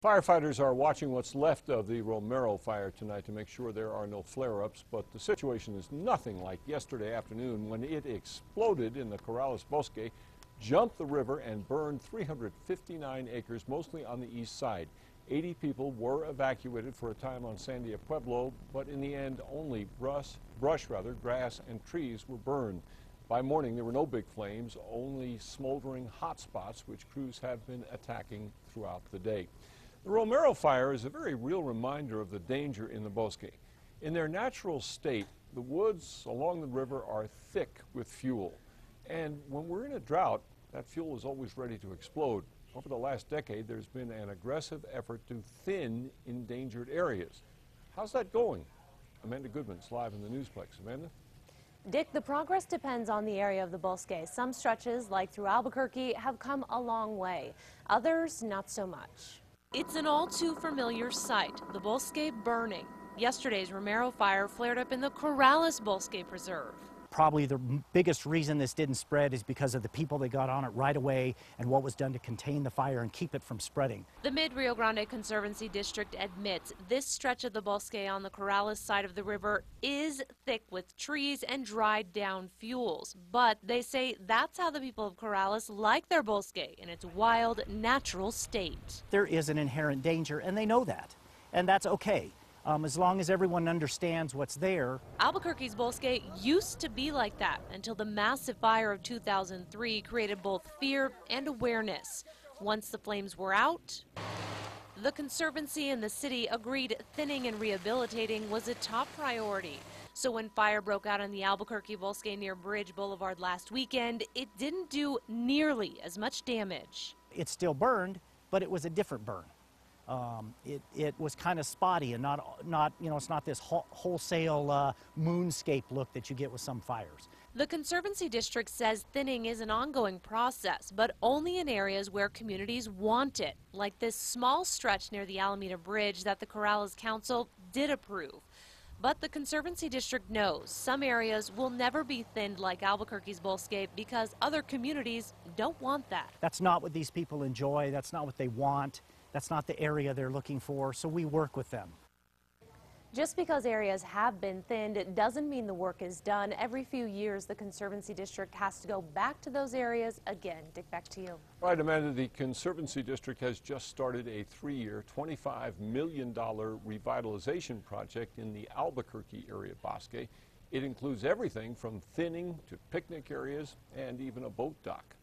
Firefighters are watching what's left of the Romero Fire tonight to make sure there are no flare-ups, but the situation is nothing like yesterday afternoon when it exploded in the Bosque, jumped the river and burned 359 acres, mostly on the east side. 80 people were evacuated for a time on Sandia Pueblo, but in the end only grass and trees were burned. By morning there were no big flames, only smoldering hot spots which crews have been attacking throughout the day. The Romero Fire is a very real reminder of the danger in the Bosque. In their natural state, the woods along the river are thick with fuel. And when we're in a drought, that fuel is always ready to explode. Over the last decade, there's been an aggressive effort to thin endangered areas. How's that going? Amanda Goodman's live in the Newsplex. Amanda? Dick, the progress depends on the area of the Bosque. Some stretches, like through Albuquerque, have come a long way. Others, not so much. It's an all too familiar sight, the Bosque burning. Yesterday's Romero Fire flared up in the Bosque Preserve. Probably the biggest reason this didn't spread is because of the people that got on it right away and what was done to contain the fire and keep it from spreading. The Mid-Rio Grande Conservancy District admits this stretch of the Bosque on the side of the river is thick with trees and dried down fuels. But they say that's how the people of Corrales like their Bosque in its wild, natural state. There is an inherent danger, and they know that, and that's okay. As long as everyone understands what's there. Albuquerque's Bosque used to be like that until the massive fire of 2003 created both fear and awareness. Once the flames were out, the Conservancy and the city agreed thinning and rehabilitating was a top priority. So when fire broke out on the Albuquerque Bosque near Bridge Boulevard last weekend, it didn't do nearly as much damage. It still burned, but it was a different burn. It was kind of spotty and not it's not this wholesale moonscape look that you get with some fires. The Conservancy District says thinning is an ongoing process, but only in areas where communities want it, like this small stretch near the Alameda Bridge that the Corrales Council did approve. But the Conservancy District knows some areas will never be thinned like Albuquerque's Bosque because other communities don't want that. That's not what these people enjoy. That's not what they want. That's not the area they're looking for, so we work with them. Just because areas have been thinned, it doesn't mean the work is done. Every few years, the Conservancy District has to go back to those areas again. Dick, back to you. All right, Amanda, the Conservancy District has just started a 3-year, $25 million revitalization project in the Albuquerque area Bosque. It includes everything from thinning to picnic areas and even a boat dock.